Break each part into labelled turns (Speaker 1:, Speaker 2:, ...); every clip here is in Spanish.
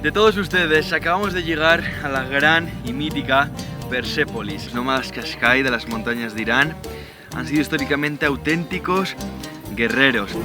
Speaker 1: De todos ustedes, acabamos de llegar a la gran y mítica Persépolis, nómadas Qashqai de las montañas de Irán. Han sido históricamente auténticos guerreros.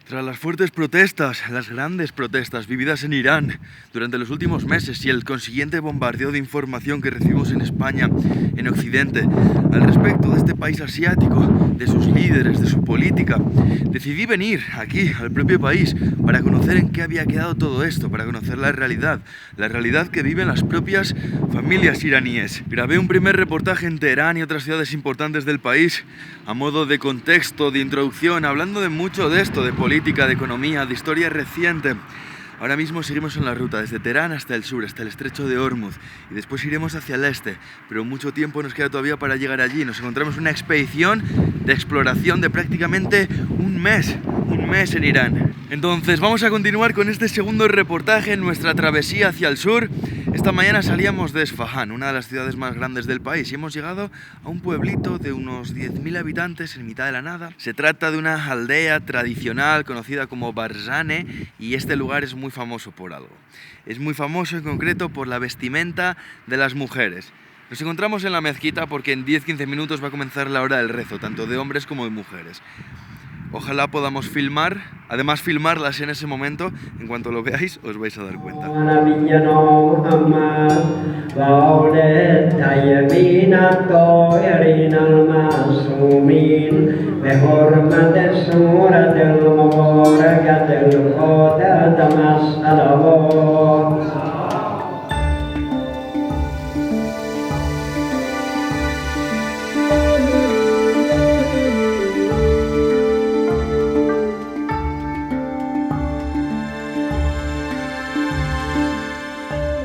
Speaker 1: Tras las fuertes protestas, las grandes protestas vividas en Irán durante los últimos meses y el consiguiente bombardeo de información que recibimos en España, en Occidente, al respecto de este país asiático, de sus líderes, de su política, decidí venir aquí, al propio país, para conocer en qué había quedado todo esto, para conocer la realidad que viven las propias familias iraníes. Grabé un primer reportaje en Teherán y otras ciudades importantes del país, a modo de contexto, de introducción, hablando de mucho de esto, de política, de economía, de historia reciente. Ahora mismo seguimos en la ruta desde Teherán hasta el sur, hasta el estrecho de Hormuz, y después iremos hacia el este, pero mucho tiempo nos queda todavía para llegar allí. Nos encontramos en una expedición de exploración de prácticamente un mes en Irán. Entonces vamos a continuar con este segundo reportaje en nuestra travesía hacia el sur. Esta mañana salíamos de Esfahán, una de las ciudades más grandes del país, y hemos llegado a un pueblito de unos 10.000 habitantes en mitad de la nada. Se trata de una aldea tradicional conocida como Barzane, y este lugar es muy famoso por algo. Es muy famoso en concreto por la vestimenta de las mujeres. Nos encontramos en la mezquita porque en 10-15 minutos va a comenzar la hora del rezo, tanto de hombres como de mujeres. Ojalá podamos filmarlas en ese momento. En cuanto lo veáis, os vais a dar cuenta.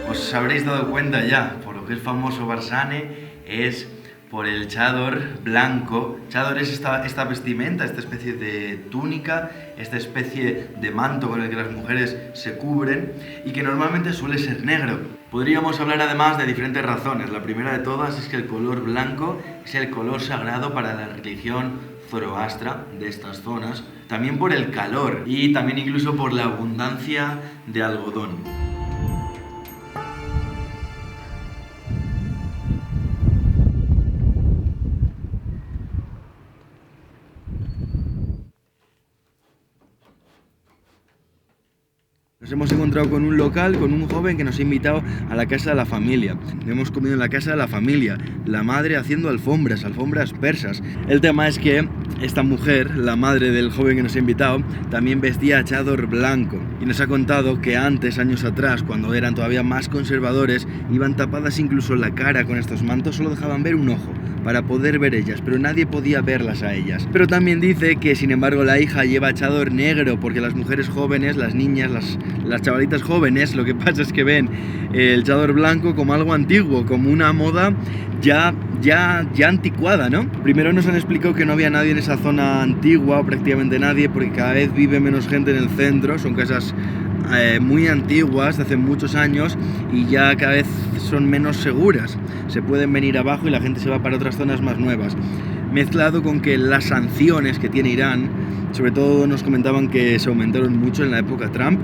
Speaker 1: Os habréis dado cuenta ya, por lo que es famoso Barzane, es por el chador blanco. Chador es esta vestimenta, esta especie de túnica, esta especie de manto con el que las mujeres se cubren y que normalmente suele ser negro. Podríamos hablar además de diferentes razones. La primera de todas es que el color blanco es el color sagrado para la religión zoroastra de estas zonas, también por el calor y también incluso por la abundancia de algodón. Nos hemos encontrado con un local, con un joven que nos ha invitado a la casa de la familia. Hemos comido en la casa de la familia, la madre haciendo alfombras persas. El tema es que esta mujer, la madre del joven que nos ha invitado, también vestía chador blanco. Y nos ha contado que antes, años atrás, cuando eran todavía más conservadores, iban tapadas incluso la cara con estos mantos, solo dejaban ver un ojo para poder ver ellas, pero nadie podía verlas a ellas. Pero también dice que, sin embargo, la hija lleva chador negro porque las mujeres jóvenes, las niñas, las chavalitas jóvenes, lo que pasa es que ven el chador blanco como algo antiguo, como una moda ya anticuada, ¿no? Primero nos han explicado que no había nadie en esa zona antigua, o prácticamente nadie, porque cada vez vive menos gente en el centro, son casas muy antiguas, de hace muchos años, y ya cada vez son menos seguras. Se pueden venir abajo y la gente se va para otras zonas más nuevas. Mezclado con que las sanciones que tiene Irán, sobre todo nos comentaban que se aumentaron mucho en la época Trump.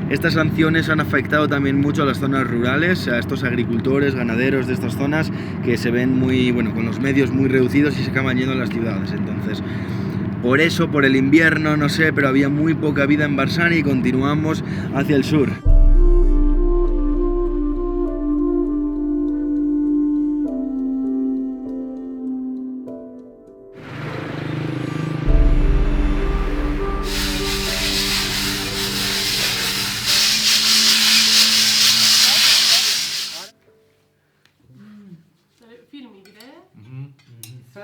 Speaker 1: Estas sanciones han afectado también mucho a las zonas rurales, a estos agricultores, ganaderos de estas zonas que se ven con los medios muy reducidos y se acaban yendo a las ciudades. Entonces, por eso, por el invierno, no sé, pero había muy poca vida en Barzane y continuamos hacia el sur.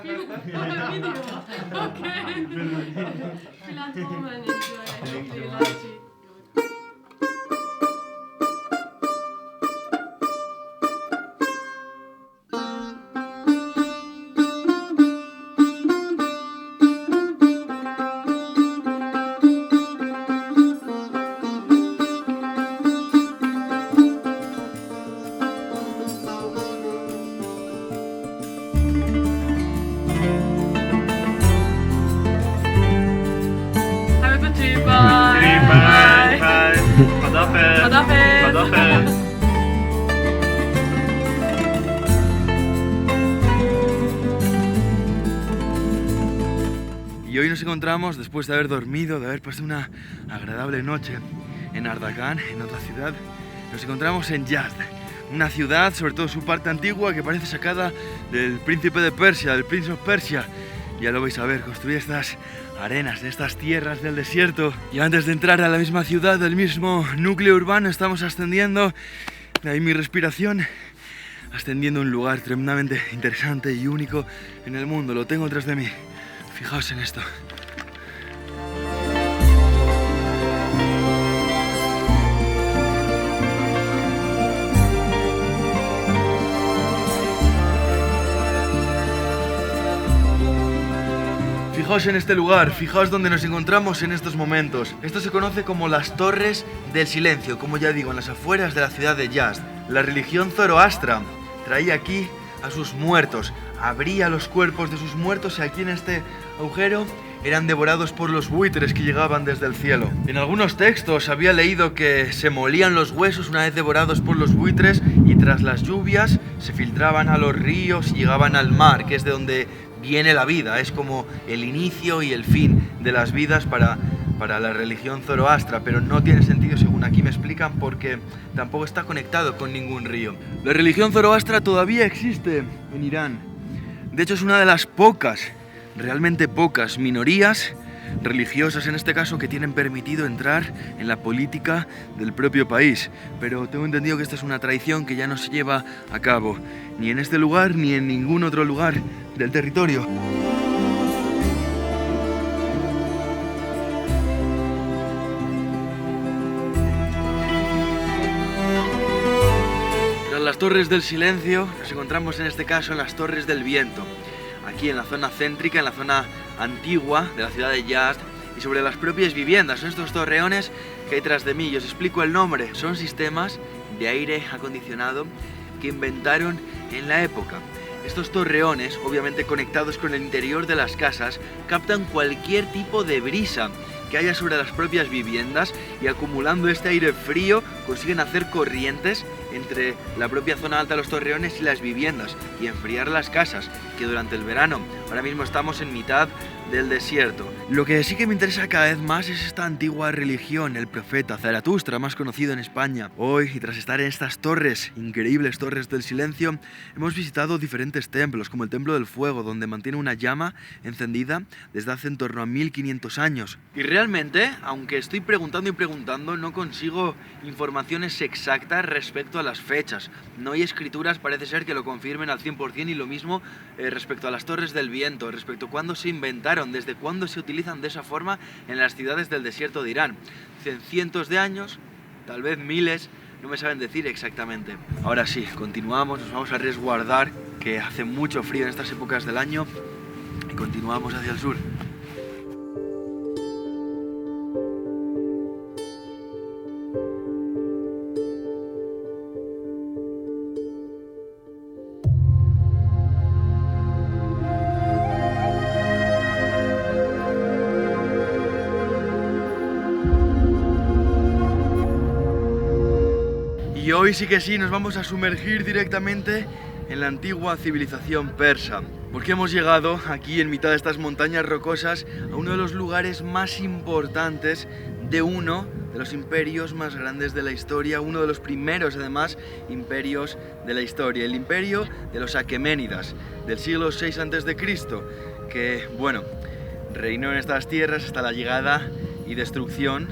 Speaker 2: Video. Okay. Vielleicht wollen wir nicht so eine
Speaker 1: Y hoy nos encontramos, después de haber dormido, de haber pasado una agradable noche en Ardakan, en otra ciudad, nos encontramos en Yazd, una ciudad, sobre todo su parte antigua, que parece sacada del príncipe de Persia, del Prince of Persia. Ya lo vais a ver, construir estas arenas, estas tierras del desierto. Y antes de entrar a la misma ciudad, del mismo núcleo urbano, estamos ascendiendo, de ahí mi respiración, ascendiendo a un lugar tremendamente interesante y único en el mundo. Lo tengo tras de mí. Fijaos en esto. Fijaos en este lugar, fijaos donde nos encontramos en estos momentos. Esto se conoce como las Torres del Silencio, como ya digo, en las afueras de la ciudad de Yazd. La religión zoroastra traía aquí a sus muertos, abría los cuerpos de sus muertos y aquí en este agujero eran devorados por los buitres que llegaban desde el cielo. En algunos textos había leído que se molían los huesos una vez devorados por los buitres y tras las lluvias se filtraban a los ríos y llegaban al mar, que es de donde viene la vida, es como el inicio y el fin de las vidas para la religión zoroastra, pero no tiene sentido según aquí me explican porque tampoco está conectado con ningún río. La religión zoroastra todavía existe en Irán. De hecho es una de las pocas, realmente pocas minorías religiosas en este caso que tienen permitido entrar en la política del propio país, pero tengo entendido que esta es una tradición que ya no se lleva a cabo ni en este lugar ni en ningún otro lugar del territorio. Tras las Torres del Silencio nos encontramos en este caso en las Torres del Viento, aquí en la zona céntrica, en la zona antigua de la ciudad de Yazd y sobre las propias viviendas. Son estos torreones que hay tras de mí y os explico el nombre. Son sistemas de aire acondicionado que inventaron en la época. Estos torreones, obviamente conectados con el interior de las casas, captan cualquier tipo de brisa que haya sobre las propias viviendas y acumulando este aire frío consiguen hacer corrientes entre la propia zona alta de los torreones y las viviendas y enfriar las casas, que durante el verano, ahora mismo estamos en mitad del desierto. Lo que sí que me interesa cada vez más es esta antigua religión, el profeta Zaratustra, más conocido en España. Hoy, y tras estar en estas torres, increíbles Torres del Silencio, hemos visitado diferentes templos, como el Templo del Fuego, donde mantiene una llama encendida desde hace en torno a 1500 años. Y realmente, aunque estoy preguntando y preguntando, no consigo informaciones exactas respecto a las fechas. No hay escrituras, parece ser, que lo confirmen al 100% y lo mismo respecto a las Torres del Viento, respecto a cuándo se inventaron, desde cuándo se utilizan de esa forma en las ciudades del desierto de Irán. Dicen cientos de años, tal vez miles, no me saben decir exactamente. Ahora sí, continuamos, nos vamos a resguardar, que hace mucho frío en estas épocas del año, y continuamos hacia el sur. Y hoy sí que sí, nos vamos a sumergir directamente en la antigua civilización persa, porque hemos llegado aquí en mitad de estas montañas rocosas a uno de los lugares más importantes de uno de los imperios más grandes de la historia, uno de los primeros además imperios de la historia, el imperio de los aqueménidas del siglo VI a.C., que bueno, reinó en estas tierras hasta la llegada y destrucción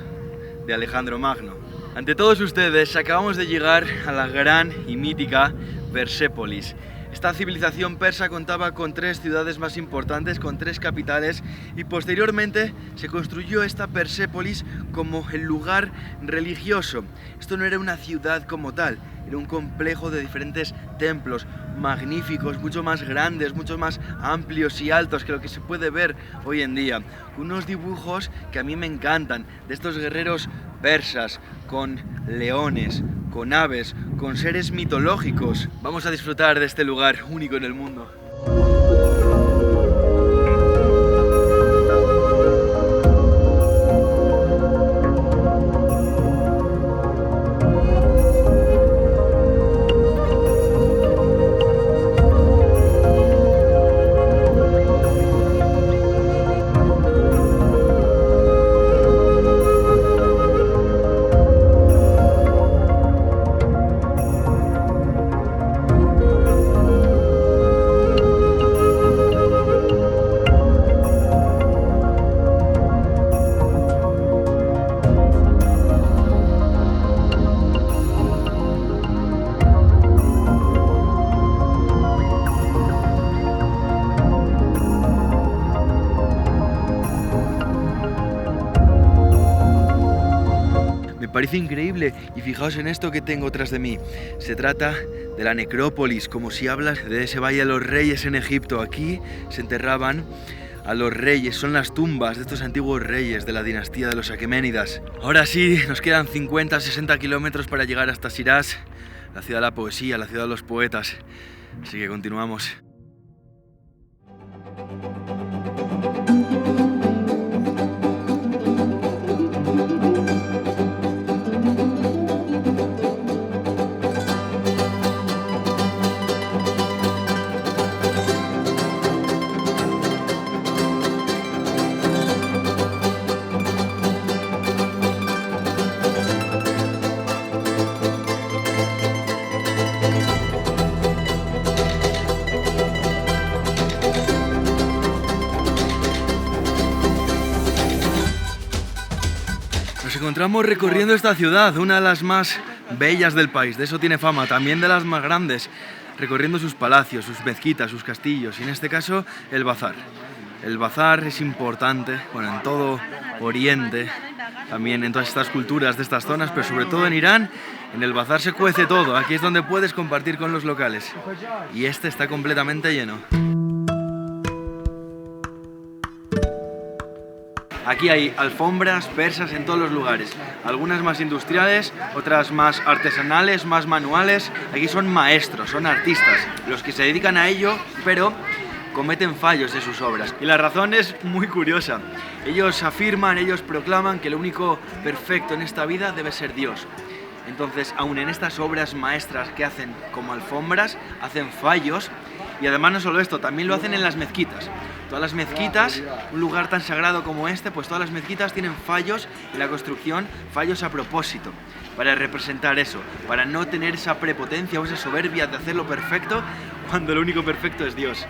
Speaker 1: de Alejandro Magno. Ante todos ustedes, acabamos de llegar a la gran y mítica Persépolis. Esta civilización persa contaba con 3 ciudades más importantes, con 3 capitales, y posteriormente se construyó esta Persépolis como el lugar religioso. Esto no era una ciudad como tal, era un complejo de diferentes templos magníficos, mucho más grandes, mucho más amplios y altos que lo que se puede ver hoy en día, con unos dibujos que a mí me encantan, de estos guerreros persas, con leones, con aves, con seres mitológicos. Vamos a disfrutar de este lugar único en el mundo. parece increíble. Y fijaos en esto que tengo tras de mí. Se trata de la necrópolis, como si hablas de ese valle de los reyes en Egipto. Aquí se enterraban a los reyes, son las tumbas de estos antiguos reyes de la dinastía de los Aqueménidas. Ahora sí, nos quedan 50-60 kilómetros para llegar hasta Shiraz, la ciudad de la poesía, la ciudad de los poetas. Así que continuamos. Nos encontramos recorriendo esta ciudad, una de las más bellas del país, de eso tiene fama, también de las más grandes, recorriendo sus palacios, sus mezquitas, sus castillos, y en este caso el bazar. El bazar es importante, bueno, en todo Oriente, también en todas estas culturas de estas zonas, pero sobre todo en Irán, en el bazar se cuece todo, aquí es donde puedes compartir con los locales, y este está completamente lleno. Aquí hay alfombras persas en todos los lugares, algunas más industriales, otras más artesanales, más manuales. Aquí son maestros, son artistas, los que se dedican a ello, pero cometen fallos en sus obras. Y la razón es muy curiosa. Ellos afirman, ellos proclaman que lo único perfecto en esta vida debe ser Dios. Entonces, aún en estas obras maestras que hacen como alfombras, hacen fallos. Y además no solo esto, también lo hacen en las mezquitas. Todas las mezquitas, un lugar tan sagrado como este, pues todas las mezquitas tienen fallos en la construcción, fallos a propósito, para representar eso, para no tener esa prepotencia o esa soberbia de hacerlo perfecto, cuando lo único perfecto es Dios.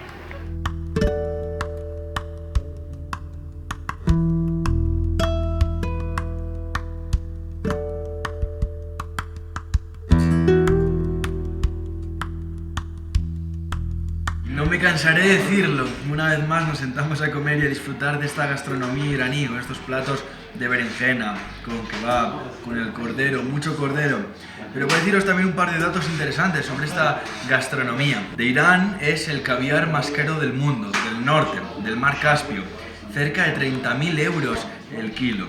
Speaker 1: No me cansaré de decirlo, una vez más nos sentamos a comer y a disfrutar de esta gastronomía iraní, con estos platos de berenjena, con kebab, con el cordero, mucho cordero. Pero voy a deciros también un par de datos interesantes sobre esta gastronomía. De Irán es el caviar más caro del mundo, del norte, del mar Caspio, cerca de 30.000 euros el kilo.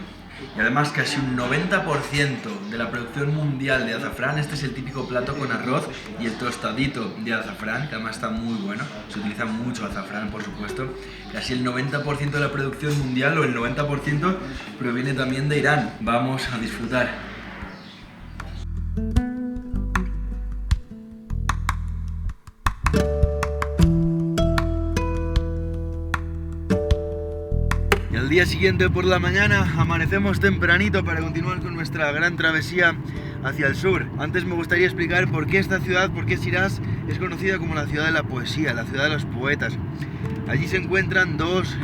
Speaker 1: Y además casi un 90% de la producción mundial de azafrán, este es el típico plato con arroz y el tostadito de azafrán, que además está muy bueno, se utiliza mucho azafrán por supuesto, casi el 90% de la producción mundial o el 90% proviene también de Irán. Vamos a disfrutar. Al día siguiente por la mañana amanecemos tempranito para continuar con nuestra gran travesía hacia el sur. Antes me gustaría explicar por qué esta ciudad, por qué Shiraz es conocida como la ciudad de la poesía, la ciudad de los poetas. Allí se encuentran dos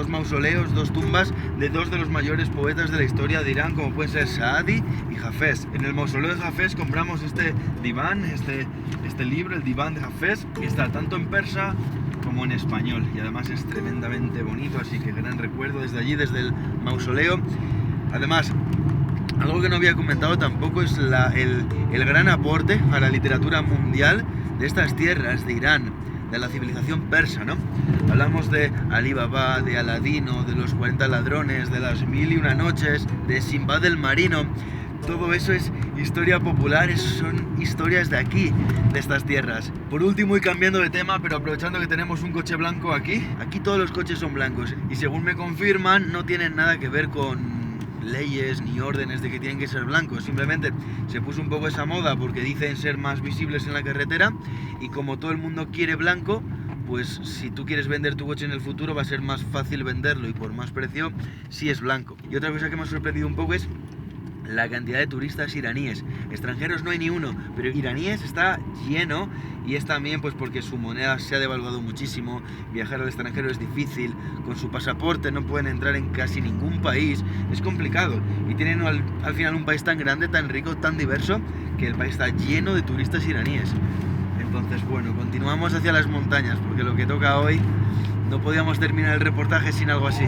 Speaker 1: mausoleos, dos tumbas de dos de los mayores poetas de la historia de Irán, como pueden ser Saadi y Hafez. En el mausoleo de Hafez compramos este diván, este libro, el diván de Hafez, que está tanto en persa como en español, y además es tremendamente bonito, así que gran recuerdo desde allí, desde el mausoleo. Además, algo que no había comentado tampoco es el gran aporte a la literatura mundial de estas tierras de Irán, de la civilización persa, ¿no? Hablamos de Alí Baba, de Aladino, de los 40 ladrones, de las 1001 noches, de Sinbad el marino. Todo eso es historia popular, son historias de aquí, de estas tierras. Por último, y cambiando de tema, pero aprovechando que tenemos un coche blanco aquí todos los coches son blancos y según me confirman no tienen nada que ver con leyes ni órdenes de que tienen que ser blancos, simplemente se puso un poco esa moda porque dicen ser más visibles en la carretera, y como todo el mundo quiere blanco, pues si tú quieres vender tu coche en el futuro va a ser más fácil venderlo y por más precio si es blanco. Y otra cosa que me ha sorprendido un poco es la cantidad de turistas iraníes. Extranjeros no hay ni uno, pero iraníes está lleno, y es también pues porque su moneda se ha devaluado muchísimo, viajar al extranjero es difícil, con su pasaporte no pueden entrar en casi ningún país, es complicado, y tienen al final un país tan grande, tan rico, tan diverso, que el país está lleno de turistas iraníes. Entonces bueno, continuamos hacia las montañas, porque lo que toca hoy, no podíamos terminar el reportaje sin algo así.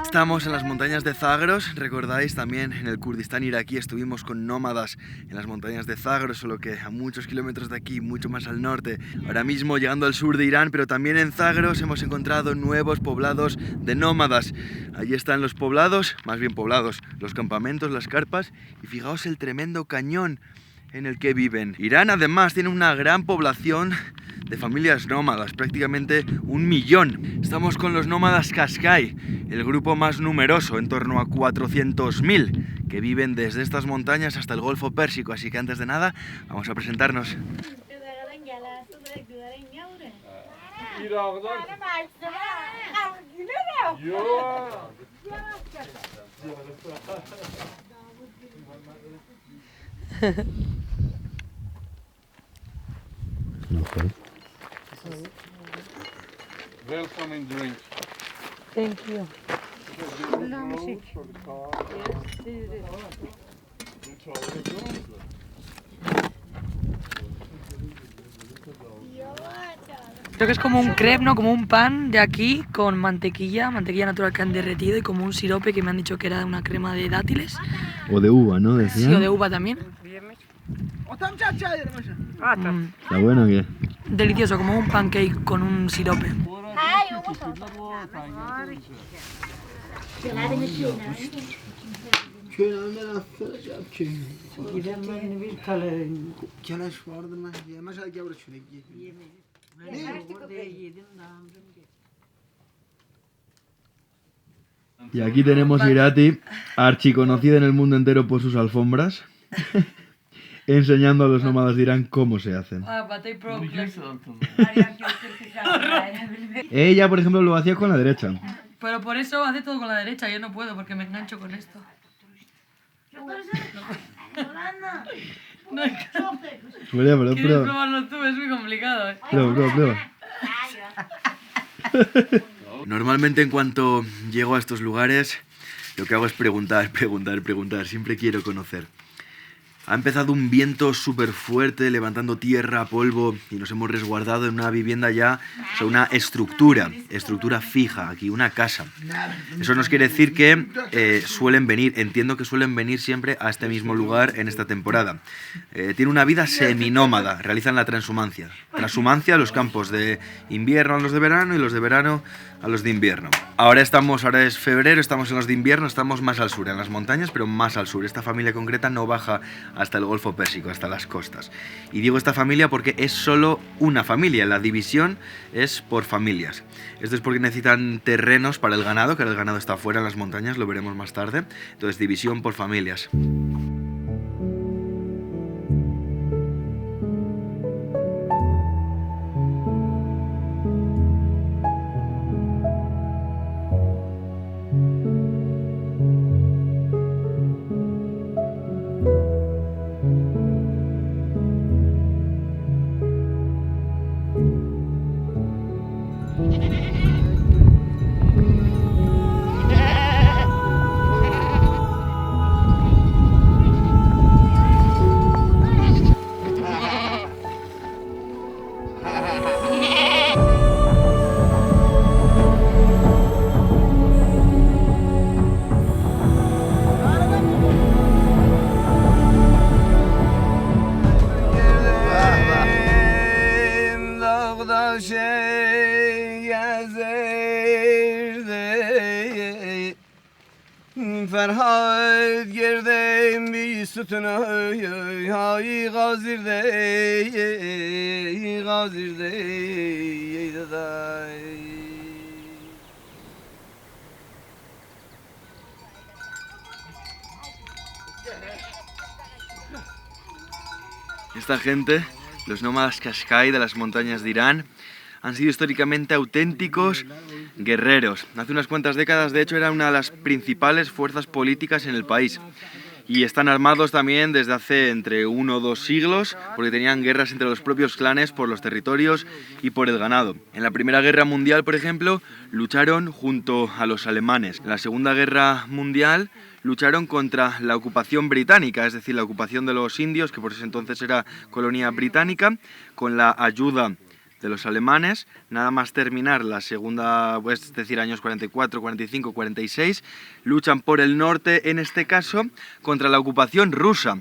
Speaker 1: Estamos en las montañas de Zagros, recordáis también en el Kurdistán iraquí estuvimos con nómadas en las montañas de Zagros, solo que a muchos kilómetros de aquí, mucho más al norte. Ahora mismo llegando al sur de Irán, pero también en Zagros hemos encontrado nuevos poblados de nómadas. Allí están los poblados, más bien poblados, los campamentos, las carpas, y fijaos el tremendo cañón en el que viven. Irán además tiene una gran población de familias nómadas, prácticamente 1 millón. Estamos con los nómadas Qashqai, el grupo más numeroso, en torno a 400.000, que viven desde estas montañas hasta el Golfo Pérsico. Así que antes de nada, vamos a presentarnos.
Speaker 3: Welcome and drink.
Speaker 4: Thank you. Creo que es como un crepe, ¿no? Como un pan de aquí con mantequilla natural que han derretido y como un sirope que me han dicho que era una crema de dátiles.
Speaker 1: O de uva, ¿no?
Speaker 4: Sí, o de uva también.
Speaker 1: ¿Está bueno o qué?
Speaker 4: Delicioso, como un pancake con un sirope.
Speaker 1: Y aquí tenemos a Irati, archiconocida en el mundo entero por sus alfombras, enseñando a los nómadas de Irán cómo se hacen. Ella, por ejemplo, lo hacía con la derecha.
Speaker 4: Pero por eso hace todo con la derecha, yo no puedo porque me engancho con esto.
Speaker 1: Prueba.
Speaker 4: ¿Quieres probarlo tú? Es muy complicado, ¿eh?
Speaker 1: Prueba. Normalmente en cuanto llego a estos lugares, lo que hago es preguntar. Siempre quiero conocer. Ha empezado un viento súper fuerte, levantando tierra, polvo, y nos hemos resguardado en una vivienda ya, o sea, una estructura fija, aquí, una casa. Eso nos quiere decir que suelen venir, entiendo que suelen venir siempre a este mismo lugar en esta temporada. Tiene una vida seminómada, realizan la transhumancia. Transhumancia, los campos de invierno a los de verano y los de verano a los de invierno. Ahora es febrero, estamos en los de invierno, estamos más al sur, en las montañas, pero más al sur. Esta familia concreta no baja hasta el Golfo Pérsico, hasta las costas. Y digo esta familia porque es solo una familia, la división es por familias. Esto es porque necesitan terrenos para el ganado, que ahora el ganado está fuera en las montañas, lo veremos más tarde. Entonces, división por familias.
Speaker 5: Ferhat girdeyim bir sütuna hay gazirde
Speaker 1: Esta gente, los nómadas Qashqai de las montañas de Irán, han sido históricamente auténticos guerreros. Hace unas cuantas décadas, de hecho, era una de las principales fuerzas políticas en el país. Y están armados también desde hace entre 1 o 2 siglos, porque tenían guerras entre los propios clanes por los territorios y por el ganado. En la Primera Guerra Mundial, por ejemplo, lucharon junto a los alemanes. En la Segunda Guerra Mundial lucharon contra la ocupación británica, es decir, la ocupación de los indios, que por ese entonces era colonia británica, con la ayuda de los alemanes, nada más terminar la segunda, es decir, años 44, 45, 46, luchan por el norte, en este caso, contra la ocupación rusa.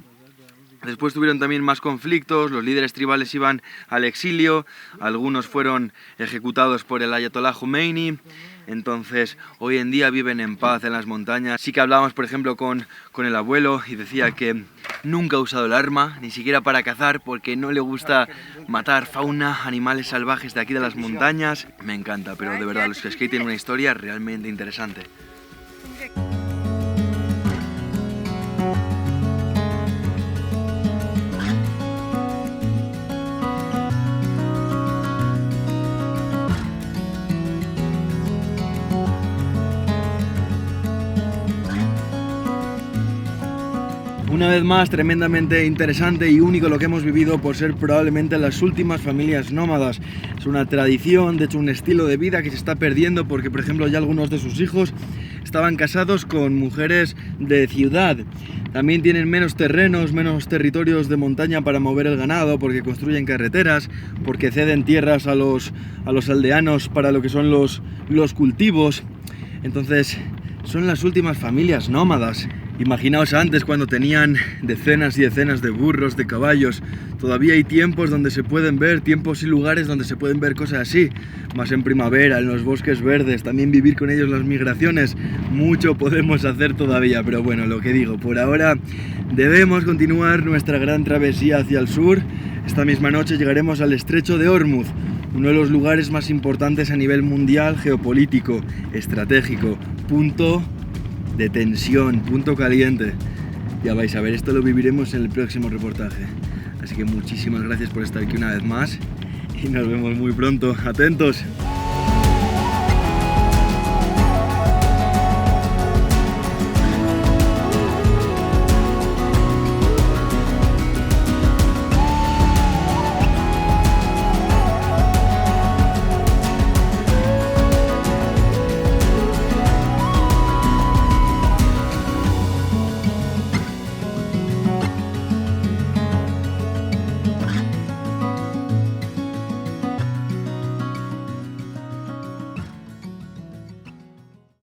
Speaker 1: Después tuvieron también más conflictos, los líderes tribales iban al exilio, algunos fueron ejecutados por el Ayatollah Khomeini. Entonces, hoy en día viven en paz en las montañas. Sí que hablábamos, por ejemplo, con el abuelo y decía que nunca ha usado el arma, ni siquiera para cazar, porque no le gusta matar fauna, animales salvajes de aquí de las montañas. Me encanta, pero de verdad, los skate tienen una historia realmente interesante. Una vez más, tremendamente interesante y único lo que hemos vivido por ser probablemente las últimas familias nómadas. Es una tradición, de hecho un estilo de vida que se está perdiendo porque, por ejemplo, ya algunos de sus hijos estaban casados con mujeres de ciudad. También tienen menos terrenos, menos territorios de montaña para mover el ganado porque construyen carreteras, porque ceden tierras a los aldeanos para lo que son los cultivos. Entonces, son las últimas familias nómadas. Imaginaos antes cuando tenían decenas y decenas de burros, de caballos. Todavía hay tiempos donde se pueden ver, tiempos y lugares donde se pueden ver cosas así. Más en primavera, en los bosques verdes, también vivir con ellos las migraciones. Mucho podemos hacer todavía, pero bueno, lo que digo, por ahora debemos continuar nuestra gran travesía hacia el sur. Esta misma noche llegaremos al estrecho de Hormuz, uno de los lugares más importantes a nivel mundial, geopolítico, estratégico, punto de tensión, punto caliente. Ya vais a ver, esto lo viviremos en el próximo reportaje. Así que muchísimas gracias por estar aquí una vez más y nos vemos muy pronto. ¡Atentos!